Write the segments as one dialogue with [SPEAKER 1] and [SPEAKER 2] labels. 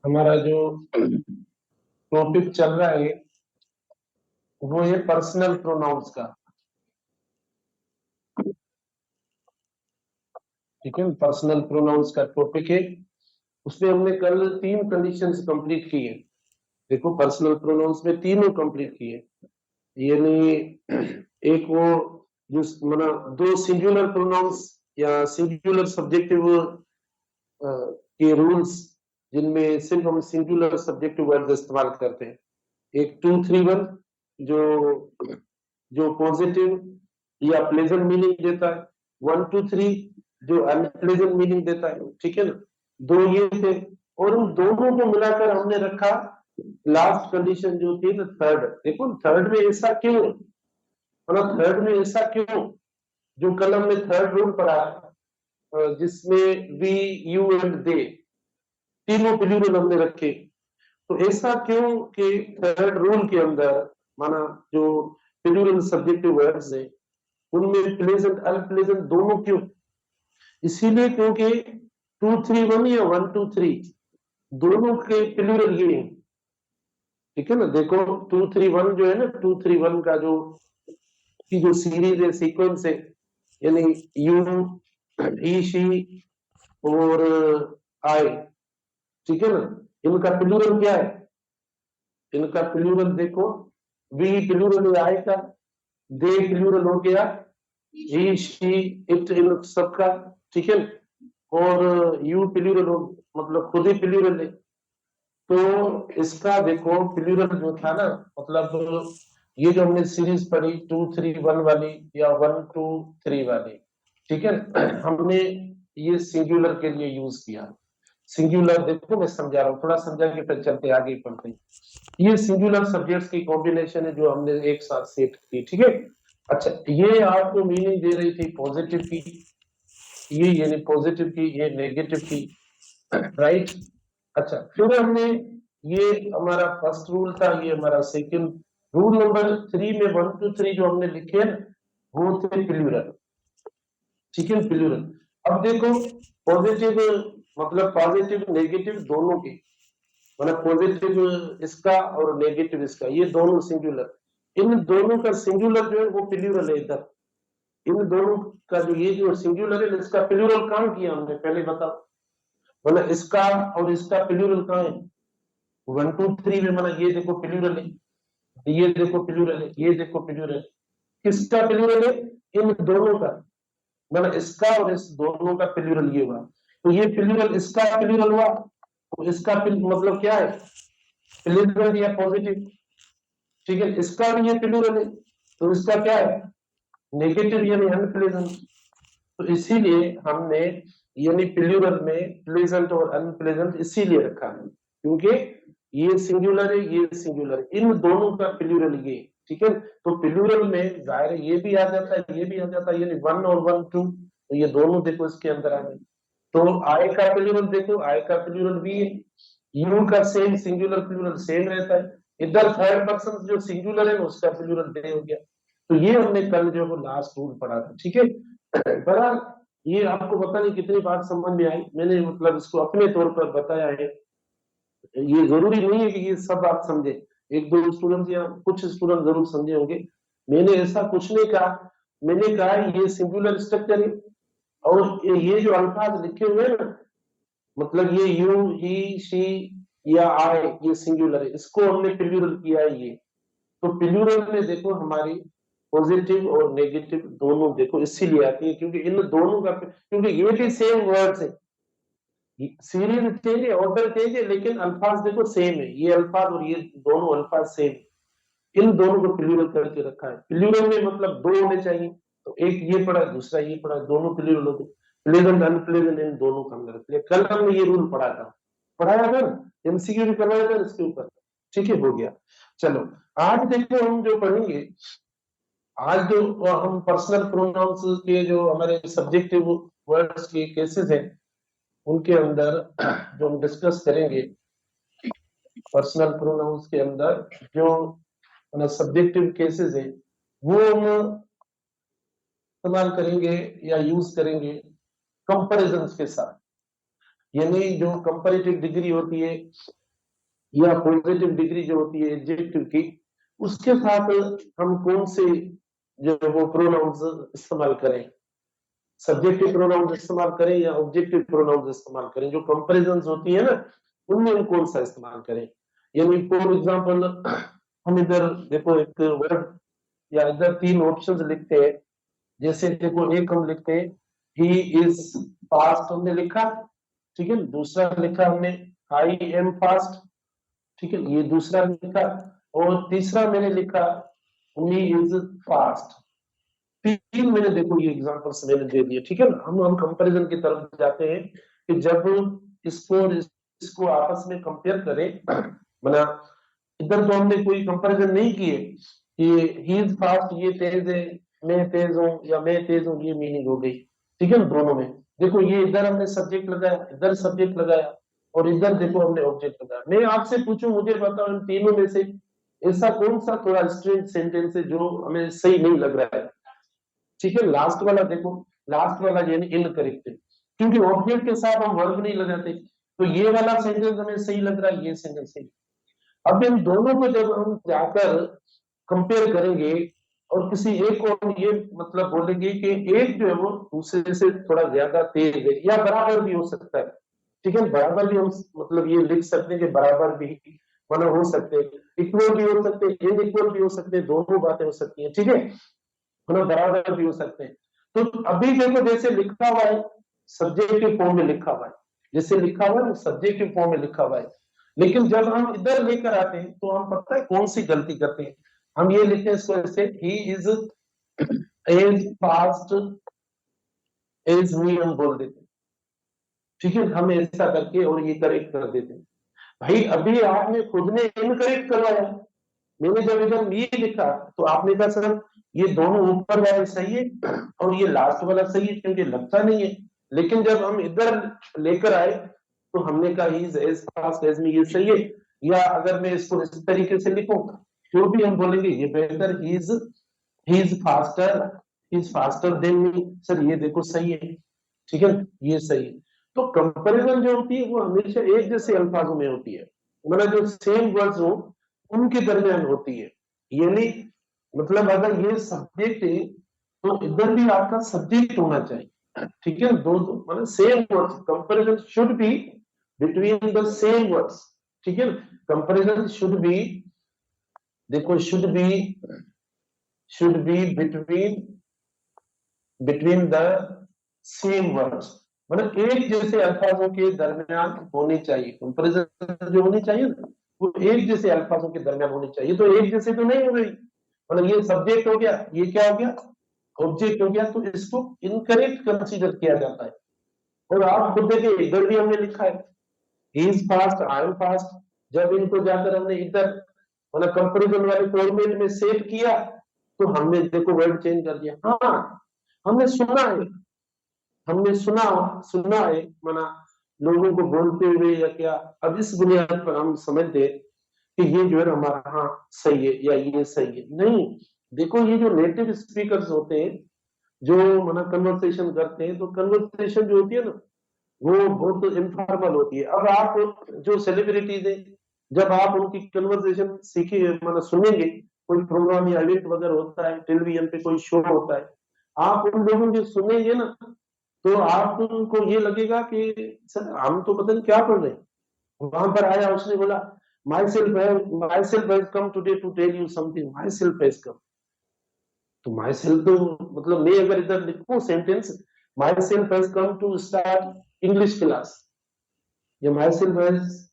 [SPEAKER 1] हमारा जो टॉपिक चल रहा है वो है पर्सनल प्रोनाउंस का। ठीक है, पर्सनल प्रोनाउंस का टॉपिक है। उसमें हमने कल 3 कंडीशंस कंप्लीट की है। देखो, पर्सनल प्रोनाउंस में तीनों कंप्लीट किए, यानी एक वो जो माना 2 सिंगुलर प्रोनाउंस या सिंगुलर सब्जेक्टिव के रूल्स, जिनमें सिर्फ हम सिंगुलर सब्जेक्टिव वर्ड इस्तेमाल करते हैं। एक 2-3-1 जो जो पॉजिटिव या प्लेजेंट मीनिंग देता है, 1-2-3 जो अनप्लेजेंट मीनिंग देता है। ठीक है ना, दो ये थे, और उन दोनों को मिलाकर हमने रखा लास्ट कंडीशन जो थी ना, थर्ड। देखो थर्ड में ऐसा क्यों, मतलब थर्ड में ऐसा क्यों, जो कल हमने थर्ड रूल पढ़ा जिसमें वी यू एंड दे तीनों प्लूरल हमने रखे। तो ऐसा क्यों कि थर्ड रूल के अंदर माना जो प्लूरल सब्जेक्टिव वर्ड्स है उनमें प्लेजेंट अनप्लेजेंट दोनों क्यों? इसीलिए क्योंकि 2-3-1 या 1-2-3 दोनों के प्लूरल ये है। ठीक है ना, देखो 2-3-1 जो है ना, 2-3-1 का जो सीरीज है, सीक्वेंस है, यानी यू, ही, शी और आई। ठीक है ना, इनका प्लूरल क्या है? इनका प्लूरल देखो, वी प्लूरल है आई का, दे प्लूरल हो गया ही, शी, इट, इन सबका। ठीक है, और यू प्लूरल हो, मतलब खुद ही प्लूरल है। तो इसका देखो प्लूरल जो था ना, मतलब ये जो हमने सीरीज पढ़ी 2-3-1 वाली या 1-2-3 वाली, ठीक है, हमने ये सिंगुलर के लिए यूज किया। सिंगुलर देखो, मैं समझा रहा हूँ, थोड़ा समझा के फिर चलते आगे पढ़ते हैं। ये सिंगुलर सब्जेक्ट्स की कॉम्बिनेशन है जो हमने एक साथ सेट की। ठीक है, अच्छा, ये आपको मीनिंग दे रही थी पॉजिटिव की, ये यानी पॉजिटिव की, ये नेगेटिव की, राइट। अच्छा, फिर हमने, ये हमारा फर्स्ट रूल था, ये हमारा सेकंड रूल। नंबर 3 में 1-2-3 जो हमने लिखे हैं वो थे प्लूरल। ठीक है, प्लूरल। अब देखो, पॉजिटिव मतलब पॉजिटिव नेगेटिव दोनों के, मतलब पॉजिटिव इसका और नेगेटिव इसका, ये दोनों सिंगुलर। इन दोनों का सिंगुलर जो है वो प्लूरल है इधर। इन दोनों का जो ये जो सिंगुलर है, इसका प्लूरल कहाँ किया हमने पहले बताओ, मतलब इसका और इसका प्लूरल कहाँ है? 1-2-3 में, मतलब ये देखो प्लूरल है, ये देखो प्लूरल है, ये देखो प्लूरल है। किसका प्लूरल है? इन दोनों का, मतलब इसका और इस दोनों का प्लूरल ये हुआ। तो ये प्लूरल इसका प्लूरल हुआ, तो इसका मतलब क्या है? प्लेजेंट या पॉजिटिव। ठीक है, इसका भी ये प्लूरल है, तो इसका क्या है? नेगेटिव यानी अनप्लेजेंट। तो इसीलिए हमने यानी प्लूरल में प्लेजेंट और अनप्लेजेंट इसीलिए रखा है क्योंकि ये सिंगुलर है, ये सिंगुलर है, इन दोनों का प्लूरल ये। ठीक है, तो प्लूरल में जाहिर है ये भी आ जाता है, ये भी आ जाता है, यानी 1 और 1-2, तो ये दोनों देखो इसके अंदर आ गए। तो आई का प्लूरल देखो, आई का प्लूरल भी है, यू का सेम सिंगुलर प्लूरल सेम रहता है। इधर थर्ड पर्सन जो सिंगुलर है उसका प्लूरल दे हो गया। तो ये हमने कल जो है लास्ट रूल पढ़ा था। ठीक है, बड़ा, ये आपको पता नहीं कितनी बात समझ में आई, मैंने मतलब इसको अपने तौर पर बताया है। ये जरूरी नहीं है कि ये सब आप समझे, एक दो स्टूडेंट या कुछ स्टूडेंट जरूर समझे होंगे। मैंने ऐसा कुछ नहीं कहा, मैंने कहा ये सिंगुलर स्ट्रक्चर है, और ये जो अल्फाज लिखे हुए हैं ना, मतलब ये यू, ही, शी या आई, ये सिंगुलर है, इसको हमने प्लूरल किया है ये। तो प्लूरल में देखो हमारी पॉजिटिव और नेगेटिव दोनों देखो इसीलिए आती है क्योंकि इन दोनों का, क्योंकि ये भी सेम वर्ड्स है, सीरीज चेंज है, ऑर्डर चेंज है, लेकिन अल्फाज देखो सेम है, ये अल्फाज और ये दोनों अल्फाज सेम। इन दोनों को प्लूरल करके रखा है। प्लूरल में मतलब दो होने चाहिए, तो एक ये पढ़ा, दूसरा ये पढ़ा, दोनों प्लूरल होते। प्लेजेंट अनप्लेजेंट इन दोनों का अंदर रख लिया। कल हमने ये रूल पढ़ाया था ना, एमसीक्यू भी करवाया था इसके ऊपर। ठीक है, हो गया। चलो, आज देखो हम जो पढ़ेंगे, आज जो हम पर्सनल प्रोनाउंस के जो हमारे सब्जेक्टिव वर्ड्स के केसेस हैं उनके अंदर जो हम डिस्कस करेंगे, पर्सनल प्रोनाउंस के अंदर जो सब्जेक्टिव केसेस है वो हम इस्तेमाल करेंगे या यूज करेंगे कंपैरिजन के साथ। यानी जो कंपैरेटिव डिग्री होती है या पॉजिटिव डिग्री जो होती है एडजेक्टिव की, उसके साथ हम कौन से जो है वो प्रोनाउंस इस्तेमाल करें, सब्जेक्टिव प्रोनाउंस इस्तेमाल करें या ऑब्जेक्टिव प्रोनाउंस इस्तेमाल करें, जो कंपैरिजंस होती है ना उनमें हम कौन सा इस्तेमाल करें। यानी फॉर एग्जांपल हम इधर देखो एक वर्ड या इधर तीन ऑप्शंस लिखते हैं, जैसे देखो एक हम लिखते हैं ही इज फास्ट, हमने लिखा, ठीक है। दूसरा लिखा हमने आई एम फास्ट, ठीक है, ये दूसरा लिखा। और तीसरा मैंने लिखा ही इज फास्ट। तीन मैंने देखो ये एग्जांपल्स मैंने दे दिए, ठीक है ना। हम कंपैरिजन की तरफ जाते हैं कि जब इसको और इसको आपस में कंपेयर करें, बना इधर तो हमने कोई कंपैरिजन नहीं किए कि ही इज फास्ट ये तेज है, मैं तेज हूँ या मैं तेज हूँ, ये मीनिंग हो गई, ठीक है ना। दोनों में देखो ये इधर हमने सब्जेक्ट लगाया, इधर सब्जेक्ट लगाया, और इधर देखो हमने ऑब्जेक्ट लगाया। मैं आपसे पूछूं, मुझे बताओ इन तीनों में से ऐसा कौन सा थोड़ा स्ट्रेंज सेंटेंस है जो हमें सही नहीं लग रहा है, ठीक है। लास्ट वाला देखो, लास्ट वाला यानी इनकरेक्ट है, क्योंकि ऑब्जेक्ट के साथ हम वर्ब नहीं लगाते, तो ये वाला सेंटेंस हमें सही लग रहा है, ये सेंटेंस सही। अब इन दोनों को जब हम जाकर कंपेयर करेंगे और किसी एक को ये मतलब बोलेंगे कि एक जो है वो दूसरे से थोड़ा ज्यादा तेज है या बराबर भी हो सकता है, ठीक है। बराबर भी हम मतलब ये लिख सकते हैं कि बराबर भी मतलब हो सकते हैं, इक्वल भी हो सकते हैं, इनइक्वल भी हो सकते हैं, दोनों बातें हो सकती हैं, ठीक है। मतलब बराबर भी हो सकते हैं। तो अभी देखो जैसे लिखा हुआ है सब्जेक्ट के फॉर्म में लिखा हुआ है, जैसे लिखा हुआ है सब्जेक्ट के फॉर्म में लिखा हुआ है, लेकिन जब हम इधर लेकर आते हैं तो हम पता है कौन सी गलती करते हैं। हम ये लिखते हैं इसको ऐसे, he is as fast as me, हम बोल देते हैं, ठीक है। हम ऐसा करके और ये करेक्ट कर देते हैं। भाई अभी आपने खुद ने इनकरेक्ट करवाया, मैंने जब इधर ये लिखा तो आपने कहा सर ये दोनों ऊपर वाले सही है और ये लास्ट वाला सही है, क्योंकि लगता नहीं है। लेकिन जब हम इधर लेकर आए तो हमने कहा he is as fast as me, ये सही है। या अगर मैं इसको इस तरीके से लिखूं तो भी हम बोलेंगे ये बेहतर, he is faster than me, sir ये देखो सही है, ठीक है, ये सही है। तो कंपैरिजन जो होती है वो हमेशा एक जैसे अल्फाजों में होती है, मतलब जो सेम वर्ड्स हो उनके दरमियान होती है। यानी मतलब अगर ये सब्जेक्ट है तो इधर भी आपका सब्जेक्ट होना चाहिए, ठीक है। दो दो मतलब same words, comparison should be between the same words, ठीक है। कंपैरिजन शुड बी, देखो should be between between the same words, मतलब एक जैसे अल्फाजों के दरमियान होनी चाहिए। कंपैरिजन जो होनी चाहिए ना वो एक जैसे अल्फाजों के दरमियान होनी चाहिए, तो एक जैसे तो नहीं हो गई, मतलब ये सब्जेक्ट हो गया, ये क्या हो गया, ऑब्जेक्ट हो गया, तो इसको इनकरेक्ट कंसीडर किया जाता है। और आप खुद देखिए इधर भी हमने लिखा है he is fast, I am fast, जब इनको जाकर हमने इधर मतलब कंपैरिजन वाले फॉर्मेट में सेट किया तो हमने देखो वर्ड चेंज कर दिया। हाँ हमने सुना है, हमने सुना सुना है माना लोगों को बोलते हुए या क्या, अब इस बुनियाद पर हम समझते हैं कि ये जो है हमारा हाँ सही है या ये सही है, नहीं। देखो ये जो नेटिव स्पीकर्स होते हैं जो माना कन्वर्सेशन करते हैं, तो कन्वर्सेशन जो होती है ना वो बहुत इनफॉर्मल होती है। अब आप जो सेलिब्रिटीज है जब आप उनकी कन्वर्सेशन सीखे मतलब सुनेंगे, कोई प्रोग्राम या इवेंट वगैरह होता है, टेलीविजन पे कोई शो होता है, आप उन लोगों की सुनेंगे ना तो आपको ये लगेगा कि सर हम तो पता नहीं क्या पढ़ रहे हैं। वहां पर आया उसने बोला my self has come today to tell you something, my self has come, तो माई सेल्फ तो मतलब मैं अगर इधर लिखूं sentence my self has come to start English class, या my self has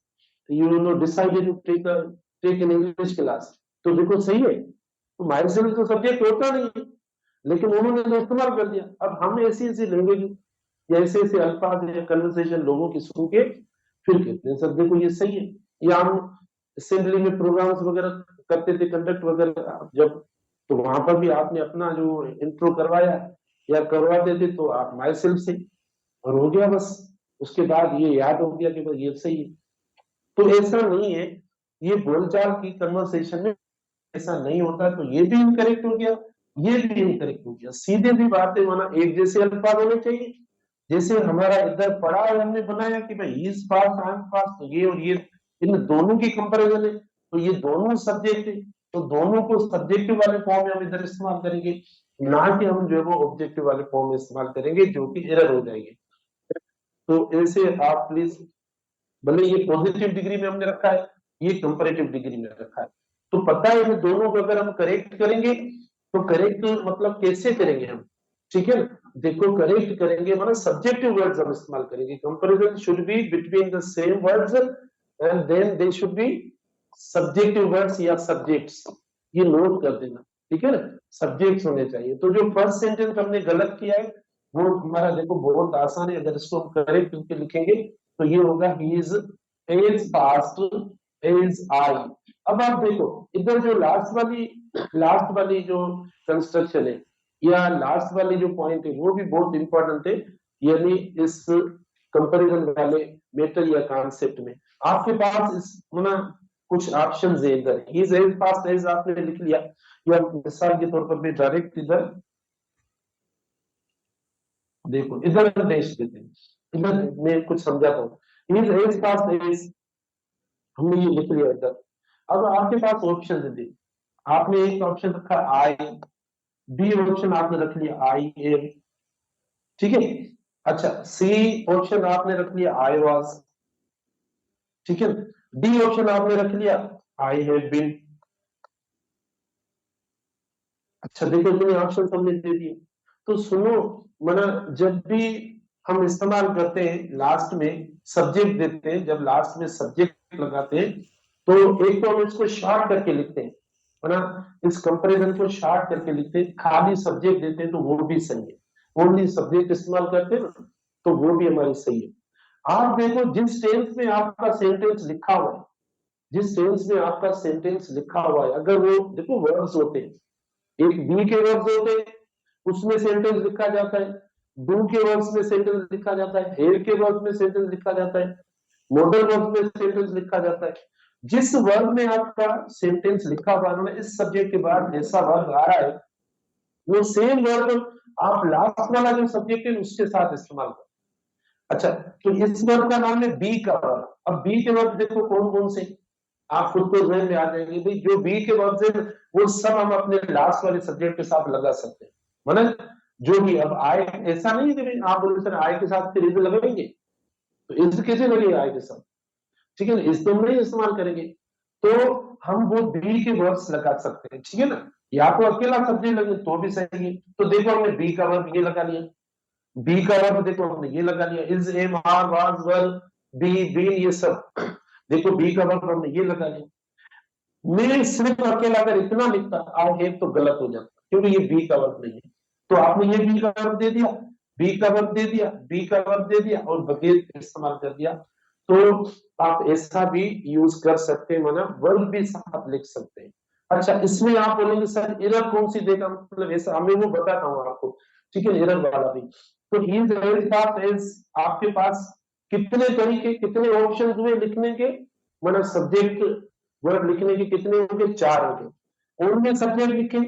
[SPEAKER 1] you know decided to take an English class, तो देखो सही है, तो माई सेल्फ तो सब्जेक्ट होता नहीं है, लेकिन उन्होंने तो इस्तेमाल कर दिया। अब हम ऐसी ऐसी लैंग्वेज या ऐसे ऐसे अल्फाज या कन्वर्सेशन लोगों की सुन के फिर कहते हैं सर देखो ये सही है। या हम असेंबली में प्रोग्राम्स वगैरह करते थे कंडक्ट वगैरह जब, तो वहां पर भी आपने अपना जो इंट्रो करवाया या करवाते थे तो आप माई सेल्फ से और हो गया बस, उसके बाद ये याद हो गया कि भाई ये सही है। तो ऐसा नहीं है, ये बोलचाल की कन्वर्सेशन में ऐसा नहीं होता, तो ये भी इनकरेक्ट हो गया, ये भी इनकरेक्ट हो गया। सीधे भी बातें माना एक जैसे अल्फाज होने चाहिए जैसे हमारा इधर पढ़ा है, हमने बनाया कि भाई इस पास आई एम पास, तो ये और ये इन दोनों की कंपैरिजन है, तो ये दोनों सब्जेक्ट है, तो दोनों को सब्जेक्टिव वाले फॉर्म में हम इधर इस्तेमाल करेंगे, ना कि हम जो है वो ऑब्जेक्टिव वाले फॉर्म में इस्तेमाल करेंगे, जो कि एरर हो जाएगी। तो ऐसे आप प्लीज, भले ये पॉजिटिव डिग्री में हमने रखा है, ये कंपैरेटिव डिग्री में रखा है, तो पता है इन दोनों को अगर हम करेक्ट करेंगे तो करेक्ट मतलब कैसे करेंगे हम, ठीक है ना। देखो करेक्ट करेंगे मतलब सब्जेक्टिव वर्ड्स हम इस्तेमाल करेंगे, comparison should be between the same words and then they should be subjective words या सब्जेक्ट्स, ये नोट कर देना, ठीक है ना, सब्जेक्ट्स होने चाहिए। तो जो फर्स्ट सेंटेंस हमने गलत किया है वो हमारा देखो बहुत आसान है, अगर इसको हम करेक्ट करके लिखेंगे तो ये होगा he is as fast as I. अब आप देखो इधर जो लास्ट वाली जो कंस्ट्रक्शन है या लास्ट वाली जो पॉइंट है वो भी बहुत इंपॉर्टेंट है, यानी इस कंपैरिजन वाले मेटर या कॉन्सेप्ट में आपके पास इस ना कुछ ऑप्शंस है, इधर इज एज फास्ट एज आपने लिख लिया, या मिसाल के तौर पर भी डायरेक्ट इधर देखो इधर देश देते हैं, इधर मैं कुछ समझाता हूँ, इज एज फास्ट एज हमने ये लिख लिया इधर। अब आपके पास ऑप्शन है, आपने एक ऑप्शन रखा आई, बी ऑप्शन आपने रख लिया आई एम, ठीक है। अच्छा सी ऑप्शन आपने रख लिया आई वाज, ठीक है। डी ऑप्शन आपने रख लिया आई हैव बीन। अच्छा देखो इतने ऑप्शन हमने दे दिए, तो सुनो, मना जब भी हम इस्तेमाल करते हैं लास्ट में सब्जेक्ट देते हैं, जब लास्ट में सब्जेक्ट लगाते हैं तो एक तो हम इसको शॉर्ट करके लिखते हैं, है ना, इस कंपैरिजन को शॉर्ट करके लिखते हैं, खाली सब्जेक्ट देते हैं तो वो भी सही है, ओनली सब्जेक्ट इस्तेमाल करते हैं ना तो वो भी हमारी सही है। आप देखो जिस टेंस में आपका सेंटेंस लिखा हुआ है, जिस टेंस में आपका सेंटेंस लिखा हुआ है, अगर वो देखो वर्ड्स होते हैं, एक बी के वर्ड्स होते हैं उसमें सेंटेंस लिखा जाता है, डू के वर्ड्स में सेंटेंस लिखा जाता है, हेयर के वर्ड्स में सेंटेंस लिखा जाता है, मॉडल वर्ड्स में सेंटेंस लिखा जाता है। जिस वर्ड में आपका सेंटेंस लिखा हुआ है, इस सब्जेक्ट के बाद जैसा वर्ड आ रहा है वो सेम वर्ड आप लास्ट वाला जो सब्जेक्ट है उसके साथ इस्तेमाल करो। अच्छा तो इस वर्ड का नाम है बी का वर्ड। अब बी के वर्ड देखो कौन कौन से, आप खुद को जहन में आ जाएंगे भाई जो बी के वर्ड है वो सब हम अपने लास्ट वाले सब्जेक्ट के साथ लगा सकते हैं, मतलब जो भी। अब आय ऐसा नहीं है कि आप बोले सर आय के साथ फिर इज लगाएंगे, तो इज कैसे लगेगा आय के साथ, ठीक है ना, इस तो हम नहीं इस्तेमाल करेंगे, तो हम वो बी के वर्ड्स लगा सकते हैं, ठीक है ना, या तो अकेला सब्जेक्ट लगे तो भी सही है। तो देखो हमने बी का वर्ब ये लगा लिया, बी का वर्ब देखो हमने ये लगा लिया, is am are was were be been ये सब, देखो बी का वर्ब हमने ये लगा लिया। मैं सिर्फ अकेला अगर इतना लिखता आई हैव तो गलत हो जाता, क्योंकि ये बी का वर्ब नहीं है, तो आपने ये बी का वर्ब दे दिया, बी का वर्ब दे दिया, बी का वर्ब दे दिया और बगैर इस्तेमाल कर दिया, तो आप ऐसा भी यूज कर सकते हैं, माना वर्ब भी साथ लिख सकते हैं। अच्छा इसमें आप बोलेंगे सर एरर कौन सी देगा, मतलब ऐसा हमें वो बताता हूँ आपको, ठीक है, एरर वाला भी। तो इज एज पास एज आपके पास कितने तरीके कितने ऑप्शन हुए लिखने के, मतलब सब्जेक्ट वर्ड लिखने के कितने होंगे, 4 होंगे। ओनली सब्जेक्ट लिखे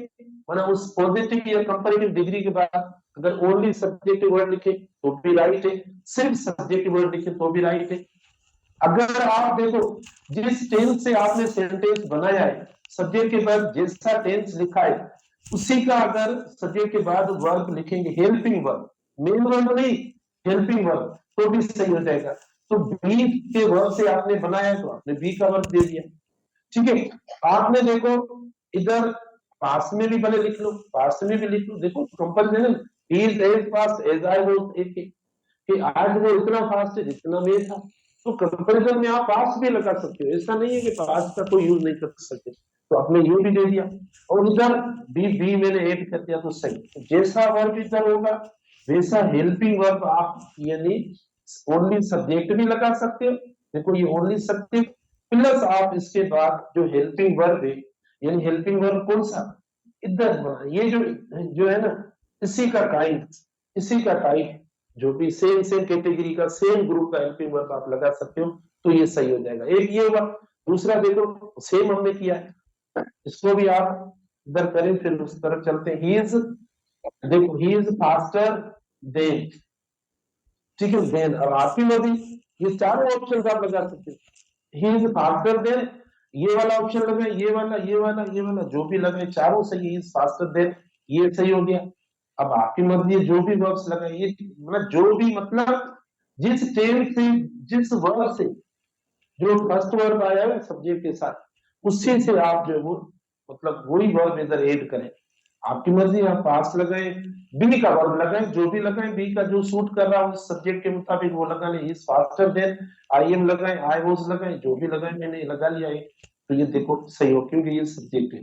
[SPEAKER 1] मतलब उस पॉजिटिव या कंपैरेटिव डिग्री के बाद अगर ओनली सब्जेक्ट वर्ड लिखे तो भी राइट है, सिर्फ सब्जेक्ट वर्ड लिखे तो भी राइट है। अगर आप देखो जिस टेंस से आपने सेंटेंस बनाया है सब्जेक्ट के बाद जैसा टेंस लिखा है उसी का अगर सब्जेक्ट के बाद वर्ब लिखेंगे, हेल्पिंग वर्ब, मेन वर्ब नहीं, हेल्पिंग वर्ब, तो भी सही हो जाएगा। तो बी के वर्ब से आपने बनाया तो आपने बी का वर्ब दे दिया, ठीक है। आपने देखो इधर पास में भी भले लिख लो, पास में भी लिख लो, देखो comparison is as fast as I was, एक कि आज वो इतना फास्ट है जितना मैं था, तो कंपैरिजन में आप पास भी लगा सकते हो, ऐसा नहीं है कि पास का कोई यूज नहीं कर सकते, तो आपने ये भी दे दिया और इधर बी मैंने ऐड कर दिया, तो सही जैसा वर्ब इधर होगा वैसा हेल्पिंग वर्ब आप यानी ओनली सब्जेक्ट भी लगा सकते हो, देखो ये ओनली सब्जेक्ट प्लस आप इसके बाद जो हेल्पिंग वर्ब है, यानी हेल्पिंग वर्ब कौन सा इधर बना, ये जो जो है ना इसी का टाइप, इसी का टाइप जो भी सेम सेम कैटेगरी का सेम ग्रुप का हेल्पिंग वर्ब आप लगा सकते हो, तो ये सही हो जाएगा, एक ये हुआ। दूसरा देखो सेम हमने किया है, इसको भी आप इधर करें फिर उस तरफ चलते हैं, ही इज देखो ही इज फास्टर देन, ठीक है। देन अब आपकी मर्जी, ये चारों ऑप्शन आप लगा सकते हैं। ही इज फास्टर देन, ये वाला ऑप्शन लगाए, ये वाला, ये वाला, ये वाला, जो भी लगाए चारों सही है। इज फास्टर देन, ये सही हो गया। अब आपकी मर्जी है, जो भी वर्ब्स लगाए, ये मतलब जो भी, मतलब जिस टेंस से, जिस वर्ब से जो फर्स्ट वर्ब आया है सब्जेक्ट के साथ, उसी से आप जो है वो मतलब वही वर्ब इधर ऐड करें। आपकी मर्जी, आप पास लगाए, बी का वर्ब लगाए, जो भी लगाए, बी का जो सूट कर रहा है उस सब्जेक्ट के मुताबिक वो लगाने। Is faster then, I am लगाए, आई वाज लगाए, जो भी लगाए, मैंने लगा लिया है, तो ये देखो सही हो, क्योंकि ये सब्जेक्ट है।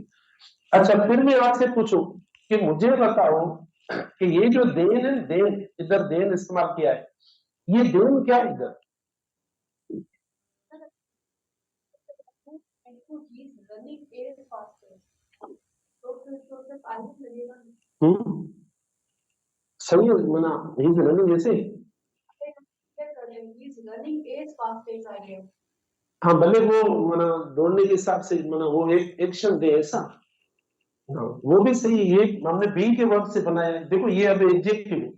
[SPEAKER 1] अच्छा, फिर मैं आपसे पूछूं कि मुझे बताओ कि ये जो देन है, देन, इधर देन इस्तेमाल किया है, ये देन क्या है इधर? सही है, मना ही is running ऐसे। हाँ, भले वो मना दौड़ने के हिसाब से मना वो एक एक्शन दे ऐसा। हाँ, वो भी सही है। ये हमने बी के वर्ड से बनाया है। देखो ये अब एडजेक्टिव है,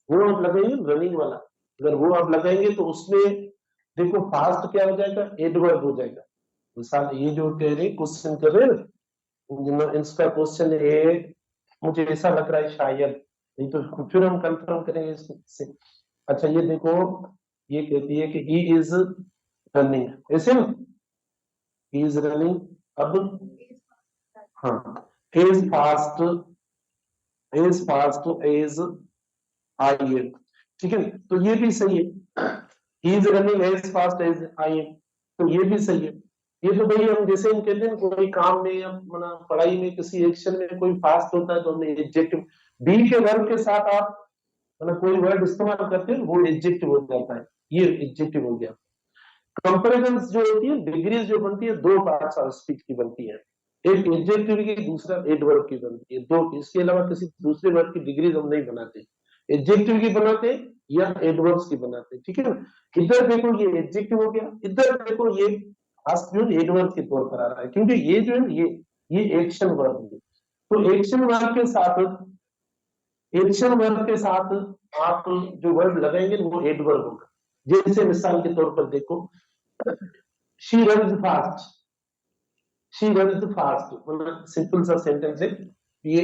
[SPEAKER 1] वो आप लगाएंगे रनिंग वाला, अगर वो आप लगाएंगे तो उसमें देखो फास्ट क्या हो जाएगा, एडवर्ब हो जाएगा। मिसाल ये जो कह रहे क्वेश्चन कर रहे हैं, इसका क्वेश्चन है, मुझे ऐसा लग रहा है शायद, नहीं तो फिर हम कंफर्म करेंगे इससे। अच्छा ये देखो, ये कहती है कि ही इज रनिंग, ऐसे ना, ही इज रनिंग। अब हाँ, is fast, is fast as I am, ठीक है, तो ये भी सही है। He is running as fast as I am, तो ये भी सही है। ये तो भाई हम जैसे हम कहते हैं कोई काम में या पढ़ाई में किसी एक्शन में कोई फास्ट होता है तो हमने एडजेक्टिव, बी के वर्ब के साथ आप कोई वर्ड इस्तेमाल करते हैं वो एडजेक्टिव हो जाता है, ये एडजेक्टिव हो गया। कंपैरिजन जो होती है, डिग्रीज जो बनती है, दो पार्ट्स ऑफ स्पीच की बनती है, एक एडजेक्टिव की, दूसरा एडवर्ब की बनती है, दो। इसके अलावा किसी दूसरे वर्ड की डिग्रीज हम नहीं बनाते, एडजेक्टिव की बनाते या एडवर्ब्स की बनाते, ठीक है ना। इधर देखो ये एडजेक्टिव हो गया, इधर देखो ये एडवर्ब के तौर पर आ रहा है, क्योंकि ये जो है ये एक्शन वर्ब है। तो एक्शन वर्ब के साथ, एक्शन वर्ब के साथ आप जो वर्ड लगाएंगे वो एडवर्ब होगा। जैसे मिसाल के तौर पर देखो, she runs fast, she runs fast, मतलब सिंपल सा सेंटेंस है, ये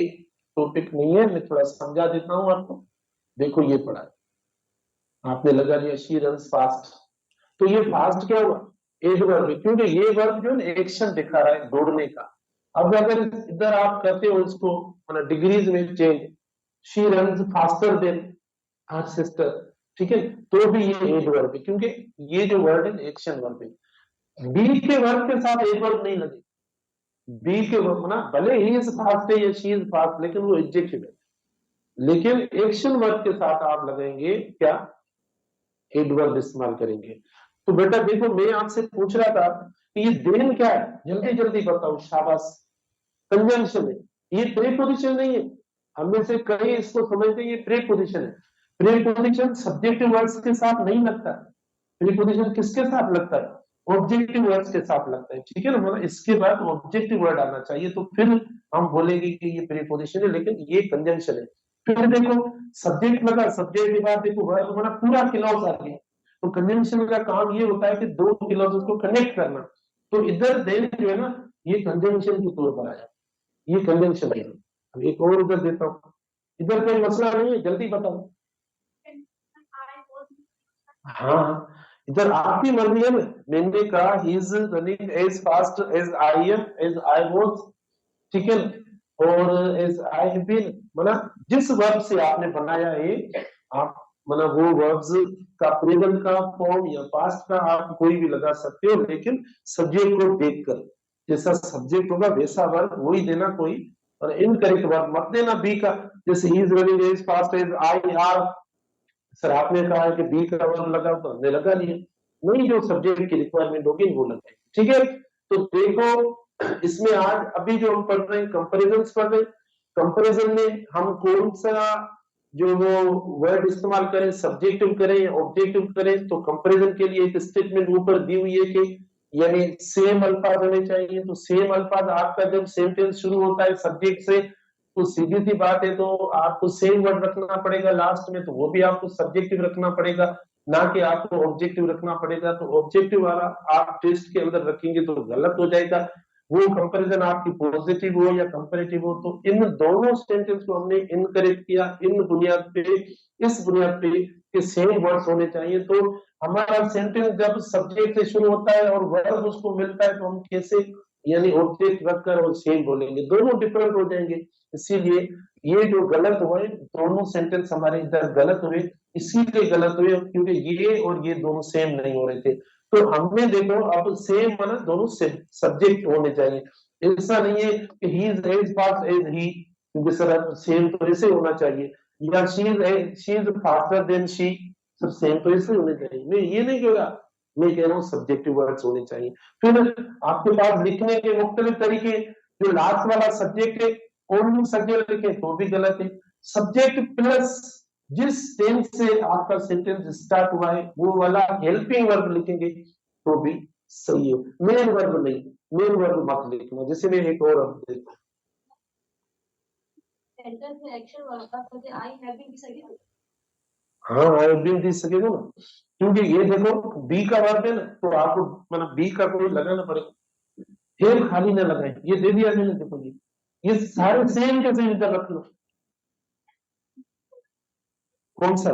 [SPEAKER 1] टॉपिक नहीं है, मैं थोड़ा समझा देता हूं आपको। देखो ये पढ़ा है, आपने लगा लिया शी रन्स फास्ट, तो ये फास्ट क्या हुआ, एडवर्ब है, क्योंकि ये वर्ब जो है एक्शन दिखा रहा है दौड़ने का। अब अगर इधर आप करते हो इसको मतलब डिग्रीज में change, she runs faster than her sister, ठीक है, तो भी ये एडवर्ब है, क्योंकि ये जो वर्ड है एक्शन वर्ब है। बी के वर्ब के साथ एडवर्ब नहीं लगे, बी के वर्ब ना भले ही इज फास्ट है या शी इज फास्ट, लेकिन वो एडजेक्टिव है, लेकिन एक्शन वर्ब के साथ आप लगाएंगे क्या, एडवर्ब इस्तेमाल करेंगे। तो बेटा देखो मैं आपसे पूछ रहा था कि ये देन क्या है, जल्दी जल्दी बताओ, शाबाश। कंजंक्शन है, ये प्रीपोजिशन नहीं है। हमें से कई इसको समझते हैं ये प्रीपोजिशन है। प्रीपोजिशन सब्जेक्टिव वर्ड्स के साथ नहीं लगता, प्रीपोजिशन किसके साथ लगता है, ऑब्जेक्टिव वर्ड्स के साथ लगता है, ठीक है ना। मतलब इसके बाद ऑब्जेक्टिव वर्ड आना चाहिए, तो फिर हम बोलेंगे कि ये प्रीपोजिशन है, लेकिन ये कंजंक्शन है। फिर देखो सब्जेक्ट लगा, सब्जेक्ट के बाद देखो वर्ब हमारा पूरा क्लॉज आ गया, तो कंजंक्शन का काम ये होता है कि दो क्लॉज को कनेक्ट करना। तो इधर देन जो है ना, ये कंजंक्शन के तौर पर आया, ये कंजंक्शन है। अब एक और उधर देता हूँ, इधर कोई मसला नहीं है, जल्दी बताओ। हाँ, इधर आपकी मर्जी है ना, मैंने कहा he is running as fast as I am, as I was, ठीक है, और एज आई हैव बीन, मतलब जिस वर्ब से आपने बनाया है, आप मतलब वो वर्ब्स का प्रेजेंट का फॉर्म या पास्ट का आप कोई भी लगा सकते हो, लेकिन सब्जेक्ट को देखकर, जैसा सब्जेक्ट होगा वैसा वर्ब वही देना, कोई और इनकरेक्ट वर्ब मत देना बी का। जैसे he is running as fast as I are, sir आपने कहा है कि बी का वर्ब लगा तो हमने लगा लिया, नहीं, जो सब्जेक्ट की रिक्वायरमेंट होगी वो लगाएंगे, ठीक है। तो देखो इसमें आज अभी जो हम पढ़ रहे हैं कंपैरिजन पढ़ रहे हैं, कंपैरिजन में हम कौन सा जो वो वर्ड इस्तेमाल करें, सब्जेक्टिव करें या ऑब्जेक्टिव करें, तो कंपैरिजन के लिए एक स्टेटमेंट ऊपर दी हुई है कि यानी सेम अल्फाज होने चाहिए। तो सेम अल्फाज आपका जब सेंटेंस शुरू होता है सब्जेक्ट से, तो सीधी सी बात है, तो आपको सेम वर्ड रखना पड़ेगा लास्ट में, तो वो भी आपको सब्जेक्टिव रखना पड़ेगा। ना कि आपको ऑब्जेक्टिव रखना पड़ेगा। तो ऑब्जेक्टिव वाला आप टेस्ट के अंदर रखेंगे तो गलत हो जाएगा। वो कंपैरिजन आपकी पॉजिटिव हो या कंपैरेटिव हो, तो इन दोनों सेंटेंस को हमने इनकरेक्ट किया इन बुनियाद पे, इस बुनियाद पे कि सेम वर्ड्स होने चाहिए। तो हमारा सेंटेंस जब सब्जेक्ट से शुरू होता है और वर्ब उसको मिलता है तो हम कैसे यानी ऑब्जेक्ट रखकर और सेम बोलेंगे, दोनों डिफरेंट हो जाएंगे। इसीलिए ये जो गलत हुए दोनों सेंटेंस हमारे इधर गलत हुए, इसीलिए गलत हुए क्योंकि ये और ये दोनों सेम नहीं हो रहे थे। तो हमने देखो अब सेम माना दोनों सब्जेक्ट होने चाहिए। ऐसा नहीं है कि he is as fast as he, क्योंकि सर सेम तो ऐसे होना चाहिए, या she is faster than she, सब सेम तो ऐसे होने चाहिए। मैं ये नहीं कह रहा, मैं कह रहा हूँ सब्जेक्टिव वर्ड्स होने चाहिए। फिर आपके पास लिखने के मुख्तलिफ तरीके, जो लास्ट वाला सब्जेक्ट है ओनली सब्जेक्ट लिखे तो भी गलत है। सब्जेक्ट प्लस जिस टेंस से आपका सेंटेंस स्टार्ट हुआ है वो वाला हेल्पिंग वर्ब लिखेंगे तो भी सही है। मेन वर्ब नहीं, मेन वर्ब मत लिखना। जैसे मैं एक और अब देखता हूँ, हाँ आई बीन दिस सकेगा ना, क्योंकि ये देखो बी का वर्ब है ना, तो आपको मतलब बी का कोई लगाना पड़ेगा, हेल खाली ना लगाए, ये दे दिया मैंने। देखो ये सारे सेम के सेम इधर रख लो। कौन सा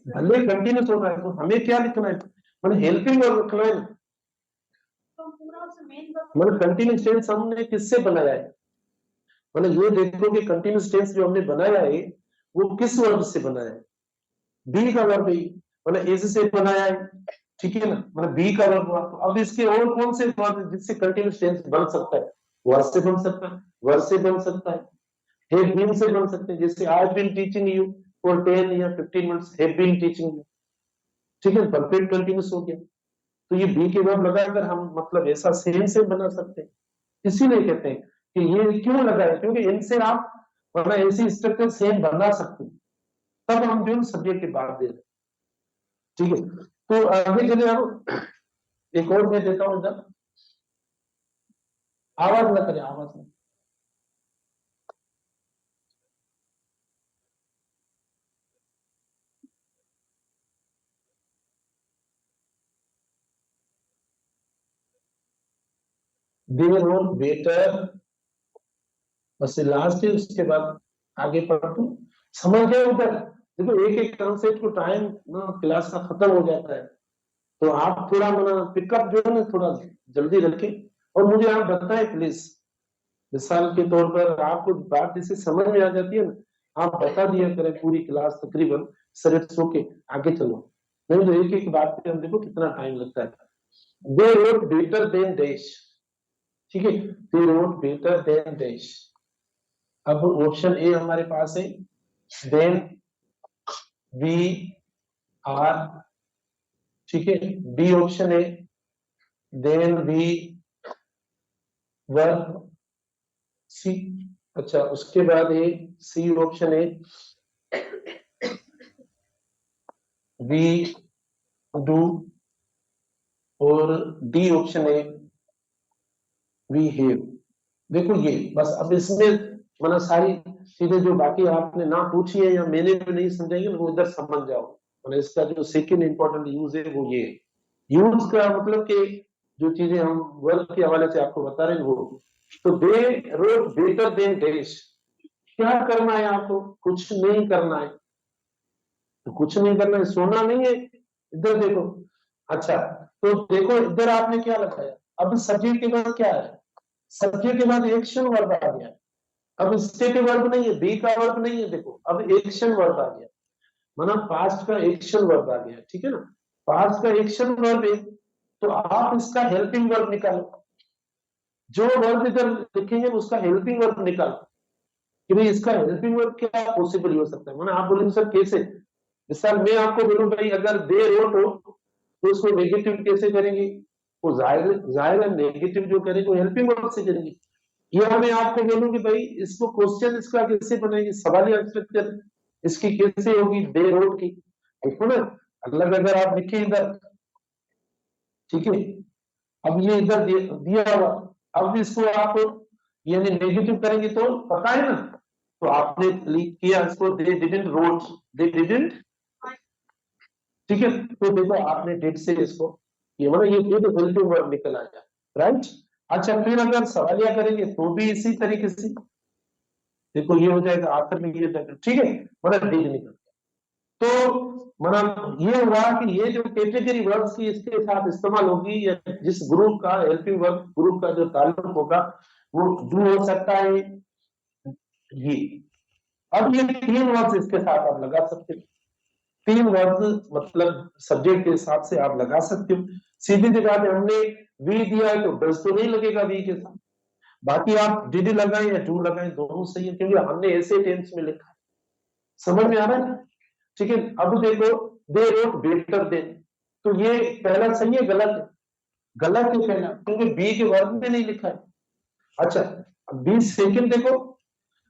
[SPEAKER 1] भले कंटिन्यूस हो रहा है तो हमें क्या लिखना है, मतलब हेल्पिंग वर्ब रखना है। मतलब कंटिन्यूस टेंस हमने किससे बनाया है, मतलब ये देखो कि कंटिन्यूस टेंस जो हमने बनाया है वो किस वर्ब से बनाया है, बी का वर्ब है, मतलब एस से बनाया है, ठीक है ना, मतलब बी का वर्ब हुआ। तो अब इसके और कौन से वर्ब जिससे कंटिन्यूस टेंस बन सकता है, वर्ब से बन सकता है, वर्ब से बन सकता है, हैव बीन से बन सकते हैं, जैसे I have been teaching you for 10 या 15 minutes, have been teaching you, ठीक है, परफेक्ट कंटिन्यूस हो गया। तो ये बी के वर्ब लगाकर हम मतलब ऐसा सेम से बना सकते हैं। इसीलिए कहते हैं कि ये क्यों लगाए, क्योंकि इनसे आप मतलब ऐसी स्ट्रक्चर सेम बना सकते हैं। तब हम जो सब्जेक्ट की बात दे रहे हैं, ठीक है। तो आगे चले हम एक और मैं देता हूं इधर, आवाज ना करें, आवाज ना। देर और बेटर, बस लास्ट है, उसके बाद आगे पढ़ो, समझ गए उधर। देखो एक एक कॉन्सेप्ट को टाइम ना क्लास का खत्म हो जाता है, तो आप थोड़ा मना पिकअप जो है ना थोड़ा जल्दी रखें। और मुझे आप बताएं प्लीज, मिसाल के तौर पर आपको बात जैसे समझ में आ जाती है ना, आप बता दिया करें पूरी क्लास तकरीबन, सर इट्स ओके आगे चलो। नहीं तो एक एक बात पे हम देखो कितना टाइम लगता है। दे रोट बेटर देन डैश, ठीक है, दे रोट बेटर देन डैश। अब ऑप्शन ए हमारे पास है देन वी आर, ठीक है, बी ऑप्शन है देन वी वर, सी, अच्छा उसके बाद है सी ऑप्शन है वी डू, और डी ऑप्शन है वी हैव। देखो ये बस, अब इसमें मतलब सारी चीजें जो बाकी आपने ना पूछी है या मैंने भी नहीं समझाई है वो इधर समझ जाओ। मतलब इसका जो सेकंड इंपॉर्टेंट यूज है वो ये यूज का मतलब कि जो चीजें हम वर्क के हवाले से आपको बता रहे हैं वो। तो दे रोट बेटर देन डैश, क्या करना है आपको, कुछ नहीं करना है, तो कुछ नहीं करना है, सोना नहीं है। इधर देखो, अच्छा तो देखो इधर आपने क्या लगाया, अब सब्जेक्ट के बाद क्या है, सब्जेक्ट के बाद एक्शन वर्ब आ गया। अब स्टेट वर्ब नहीं है, बी का वर्ब नहीं है, देखो अब एक्शन वर्ब आ गया, मतलब पास्ट का एक्शन वर्ब आ गया, ठीक है ना, पास्ट का एक्शन वर्ब है। तो आप इसका हेल्पिंग वर्ब निकालो, जो वर्ब इधर लिखेंगे उसका हेल्पिंग वर्ब निकालो कि भाई इसका हेल्पिंग वर्ब क्या पॉसिबल हो सकता है। मतलब आप बोलेंगे सर कैसे, मिसाल मैं आपको बोलूं भाई अगर दे रोट हो तो उसको नेगेटिव कैसे करेंगे, वो जाहिर जाहिर है नेगेटिव जो करेंगे वो हेल्पिंग वर्ब से करेंगे। या मैं आपको बोलूं कि भाई इसको क्वेश्चन इसका कैसे बनाएंगे, सवालिया स्ट्रक्चर इसकी कैसे होगी, दे रोट की, देखो ना अलग अगर आप लिखे इधर, ठीक है, अब ये इधर दिया हुआ, अब इसको आप यानी नेगेटिव करेंगे तो पता है ना, तो आपने किया इसको they didn't wrote, they didn't, ठीक है, तो देखो आपने डिड से इसको ये मतलब ये डिड हेल्पिंग वर्ब निकल आया, राइट। अच्छा फिर अगर सवालिया करेंगे तो भी इसी तरीके से देखो ये हो जाएगा, आखिर में ये हो जाएगा, ठीक है, मतलब डिड निकल। तो मतलब ये हुआ कि ये जो कैटेगरी वर्ब्स की इसके साथ इस्तेमाल होगी, या जिस ग्रुप का हेल्पिंग वर्ब ग्रुप का जो ताल्लुक होगा वो डू हो सकता है ये। अब ये तीन वर्ड्स इसके साथ आप लगा सकते हो, तीन वर्ड्स मतलब सब्जेक्ट के हिसाब से आप लगा सकते हो। सीधी जगह में हमने वी दिया है तो डज तो नहीं लगेगा वी के साथ, बाकी आप डिड लगाएं या डू लगाएं दोनों सही है, क्योंकि हमने ऐसे टेंस में लिखा है। समझ में आ रहा है? ठीक है, अब देखो दे रोट बेटर देन, तो ये पहला सही है गलत है? गलत है पहला, क्योंकि बी के वर्ब में नहीं लिखा है। अच्छा बी सेकंड देखो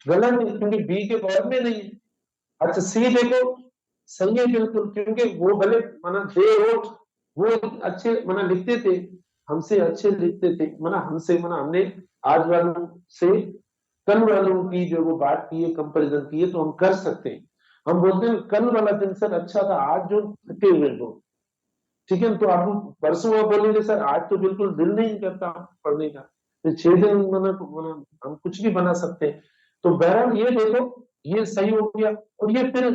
[SPEAKER 1] गलत है, क्योंकि बी के वर्ब में नहीं है। अच्छा सी देखो सही है बिल्कुल, क्योंकि वो भले माना दे रोट वो अच्छे माना लिखते थे, हमसे अच्छे लिखते थे, माना हमसे माना हमने आज वालों से कल वालों की जो वो बात की है कंपैरिजन की है तो हम कर सकते हैं। हम बोलते हैं कल वाला दिन सर अच्छा था, आज जो थके हुए लोग, ठीक है, तो आप परसों आप बोलेंगे सर आज तो बिल्कुल दिल नहीं करता पढ़ने का, तो 6 दिन मतलब हम कुछ भी बना सकते हैं। तो बहरहाल ये देखो ये सही हो गया, और ये फिर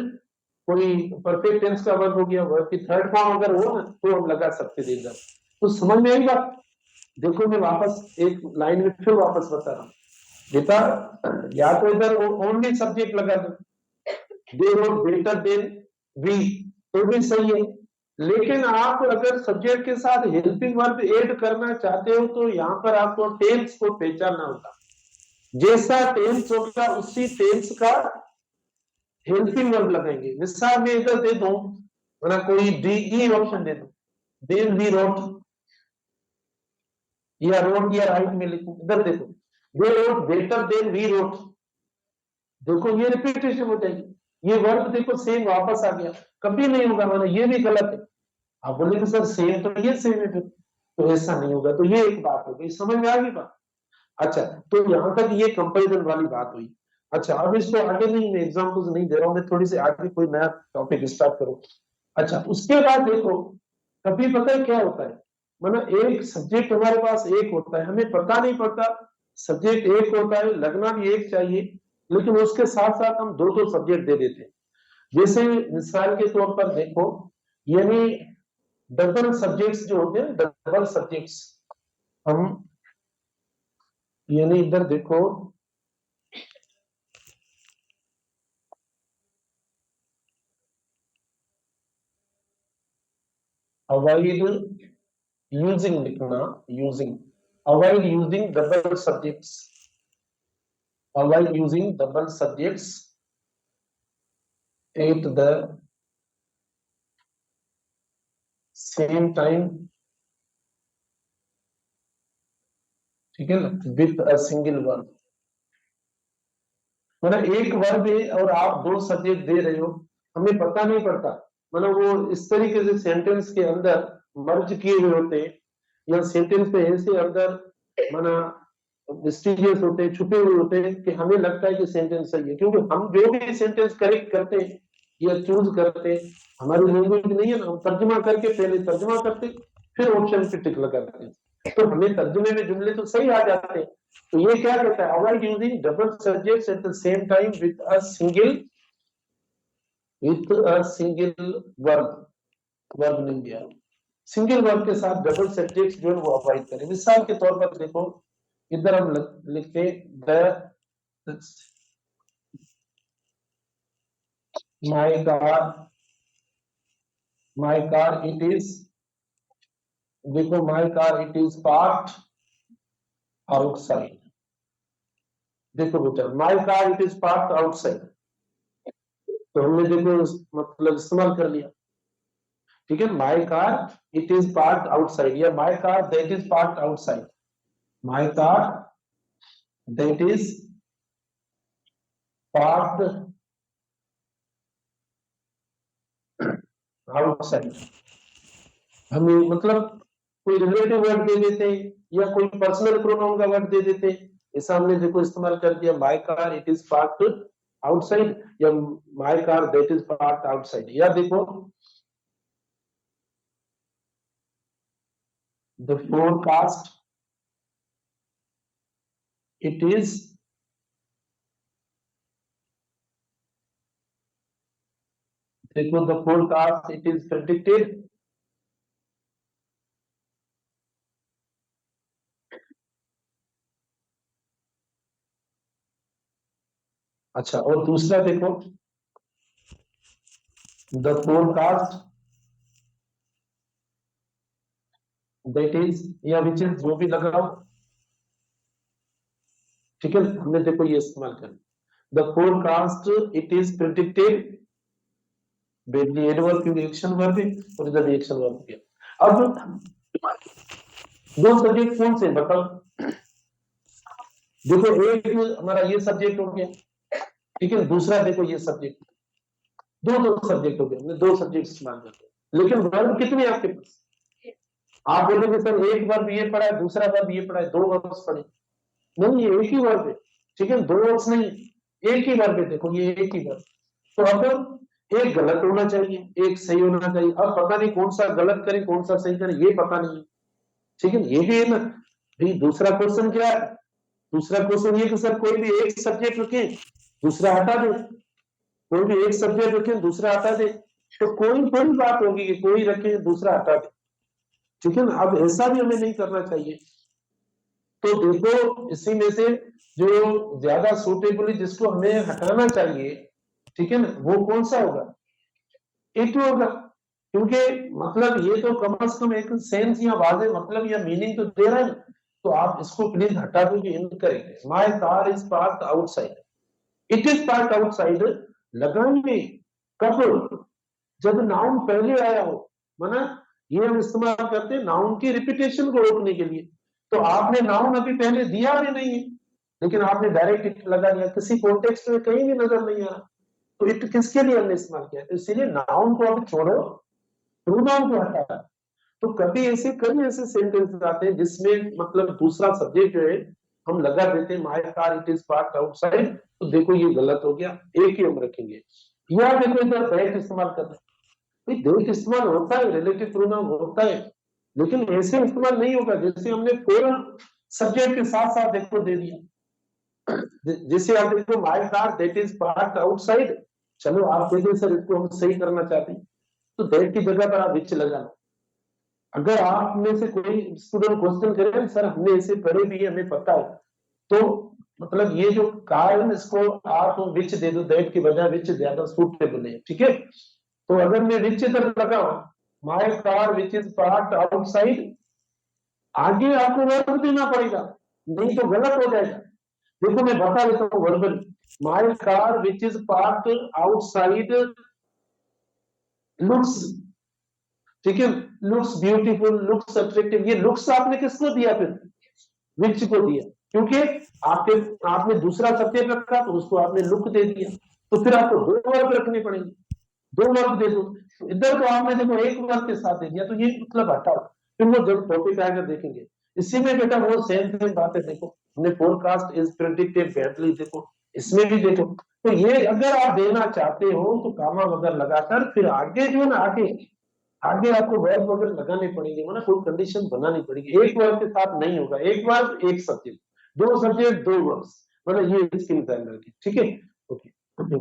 [SPEAKER 1] कोई परफेक्ट टेंस का वर्ब हो गया, वर्ब की थर्ड फॉर्म अगर हो ना तो हम लगा सकते हैं एकदम। तो समझ में आई बात? देखो मैं वापस एक लाइन में फिर वापस बता रहा हूँ बेटा, या तो इधर ओनली सब्जेक्ट लगा दो, they wrote better than we, तो भी सही है। लेकिन आप अगर सब्जेक्ट के साथ हेल्पिंग वर्ब ऐड करना चाहते हो तो यहाँ पर आपको टेंस को पहचानना होगा, जैसा टेंस होगा उसी टेंस का हेल्पिंग वर्ब लगाएंगे। मिसाल में इधर दे दो वरना कोई डी ऑप्शन दे दो, देन वी रोट या रोट या राइट में लिखो, इधर देखो they wrote better than we wrote, देखो ये रिपीटेशन हो जाएगी, ये वर्ब देखो सेम वापस आ गया, कभी नहीं होगा, माना ये भी गलत है। आप बोलेंगे सर सेम तो ये सेम है फिर, तो ऐसा नहीं होगा, तो ये एक बात हो गई, समझ में आ गई बात? अच्छा तो यहां तक ये कंपैरिजन वाली बात हुई। अच्छा अब इसको आगे नहीं, मैं एग्जांपल्स नहीं दे रहा हूं, मैं थोड़ी सी आगे कोई नया टॉपिक स्टार्ट करूं। अच्छा उसके बाद देखो कभी पता है क्या होता है, मतलब एक सब्जेक्ट हमारे पास एक होता है, हमें पता नहीं पड़ता सब्जेक्ट एक होता है, लगना भी एक चाहिए, लेकिन उसके साथ साथ हम दो दो सब्जेक्ट दे देते हैं। जैसे मिसाल के तौर पर देखो, यानी डबल सब्जेक्ट्स जो होते हैं, डबल सब्जेक्ट्स हम यानी इधर देखो अवॉइड यूजिंग लिखना, using avoid using double subjects, avoid using double subjects at the same time, ठीक है ना, विथ अ सिंगल वर्ब। मतलब एक वर्ब है और आप दो सब्जेक्ट दे रहे हो, हमें पता नहीं पड़ता, मतलब वो इस तरीके से सेंटेंस के अंदर मर्ज किए हुए होते हैं, या सेंटेंस पे ऐसे अंदर माना मिस्टीरियस होते हैं, छुपे हुए होते हैं कि हमें लगता है कि सेंटेंस सही है, क्योंकि हम जो भी सेंटेंस करेक्ट करते हैं या चूज करते हैं, हमारी लैंग्वेज नहीं है ना, हम तर्जुमा करके पहले तर्जुमा करते फिर ऑप्शन पे टिक लगाते हैं, तो हमें तर्जुमे में जुमले तो सही आ जाते हैं। तो ये क्या कहता है, avoid using double subjects at the same time with a single verb, verb नहीं दिया, सिंगल वर्ब के साथ डबल सब्जेक्ट्स जो है वो अवॉइड करें। मिसाल के तौर पर देखो इधर हम लिखते the my car it is, देखो my car it is parked outside, देखो बेटा my car it is parked outside, तो हमने देखो मतलब इस्तेमाल कर लिया, ठीक है, my car it is parked outside या my car that is parked outside, my car that is parked outside. हम मतलब कोई रिलेटिव वर्ड दे देते हैं या कोई पर्सनल प्रोनाउन का वर्ड दे देते हैं, ऐसा हमने देखो इस्तेमाल कर दिया, my car it is parked outside या my car that is parked outside. या देखो द फोरकास्ट इट इज देखो the forecast it is predicted अच्छा और दूसरा देखो द फोरकास्ट दैट इज या विच इज जो भी लगाओ ठीक है हमने देखो ये इस्तेमाल कर the forecast it is predicted badly adverb की रिएक्शन वर्ब है और इधर रिएक्शन वर्ब किया अब दो सब्जेक्ट कौन से बताओ देखो एक हमारा ये सब्जेक्ट हो गया ठीक है दूसरा देखो ये सब्जेक्ट दो सब्जेक्ट हो गए हमने दो सब्जेक्ट इस्तेमाल करते लेकिन वर्ब कितने आपके पास आप बोलोगे सर एक वर्ब ये पढ़ा है दूसरा वर्ब ये पढ़ा है दो वर्ब्स पढ़े नहीं ये एक ही वर्ब है ठीक है दो वर्ब्स नहीं एक ही वर्ब है देखो ये एक ही वर्ब तो अब एक गलत होना चाहिए एक सही होना चाहिए अब पता नहीं कौन सा गलत करें कौन सा सही करें ये पता नहीं ठीक है ये भी है ना भाई दूसरा क्वेश्चन क्या है दूसरा क्वेश्चन ये कि सर कोई भी एक सब्जेक्ट रखे दूसरा हटा दे कोई भी एक सब्जेक्ट रखे दूसरा हटा दे तो कोई बात होगी कि कोई रखे दूसरा हटा दे ठीक है ना अब ऐसा भी हमें नहीं करना चाहिए तो देखो इसी में से जो ज्यादा सूटेबल जिसको हमें हटाना चाहिए ठीक है ना वो कौन सा होगा इट होगा क्योंकि मतलब ये तो कम से कम एक सेंस या वाजे मतलब या मीनिंग तो दे रहा है ना तो आप इसको प्लीज हटा दो incorrect my car is parked outside it is parked outside लगाएंगे कब जब नाउन पहले आया हो माना ये हम इस्तेमाल करते हैं नाउन की रिपीटेशन को रोकने के लिए तो आपने नाउन अभी पहले दिया भी नहीं है लेकिन आपने डायरेक्ट इट लगा दिया किसी कॉन्टेक्स्ट में कहीं भी नजर नहीं आ रहा तो इट किसके लिए हमने इस्तेमाल किया तो इसीलिए नाउन को अब छोड़ो प्रोनाउन को हटा तो कभी ऐसे सेंटेंस आते हैं जिसमें मतलब दूसरा सब्जेक्ट जो है हम लगा देते हैं my car it is parked outside तो देखो ये गलत हो गया एक ही हम रखेंगे या देखो इधर दैट इस्तेमाल कर रहे हैं दैट इस्तेमाल होता है रिलेटिव प्रोनाउन होता है लेकिन ऐसे इस्तेमाल नहीं होगा जैसे हमने फौरन सब्जेक्ट के साथ साथ देखो दे दिया जैसे आप देखो my car that is parked outside चलो आप देखिए सर इसको हम सही करना चाहते हैं तो दैट की जगह पर आप विच लगाना अगर आप में से कोई स्टूडेंट क्वेश्चन करे सर हमने इसे पढ़े भी है हमें पता है तो मतलब ये जो कारण इसको आप विच दे दो दैट की बजाय विच ज्यादा सूटेबल है ठीक है तो अगर मैं विच इधर लगाऊं my car which is parked outside आगे आपको वर्ब देना पड़ेगा नहीं तो गलत हो जाएगा देखो मैं बता देता हूँ verbal my car which is parked outside looks ठीक है लुक्स ब्यूटीफुल लुक्स अट्रैक्टिव ये लुक्स आपने किसको दिया फिर विच को दिया क्योंकि आपने दूसरा सब्जेक्ट रखा तो उसको आपने लुक दे दिया तो फिर आपको दो वर्ब रखने पड़ेंगे दो वर्ब दे दो इधर तो आपने देखो एक वर्ब के साथ दे दिया तो ये मतलब हटाओ फिर वो जब टॉपिक आएगा देखेंगे इसी में बेटा वो सेम बात है देखो हमने फोरकास्ट इज प्रेडिक्टेड बैडली देखो इसमें भी देखो तो ये अगर आप देना चाहते हो तो कामा वगैरह लगाकर फिर आगे जो है ना आगे आपको वर्ब वगैरह लगाने पड़ेंगे मतलब कोई कंडीशन बनानी पड़ेगी एक वर्ब के साथ नहीं होगा एक वर्ब एक सब्जेक्ट दो सब्जेक्ट दो वर्ब्स मतलब ये इसकी ध्यान रखिए ठीक है ओके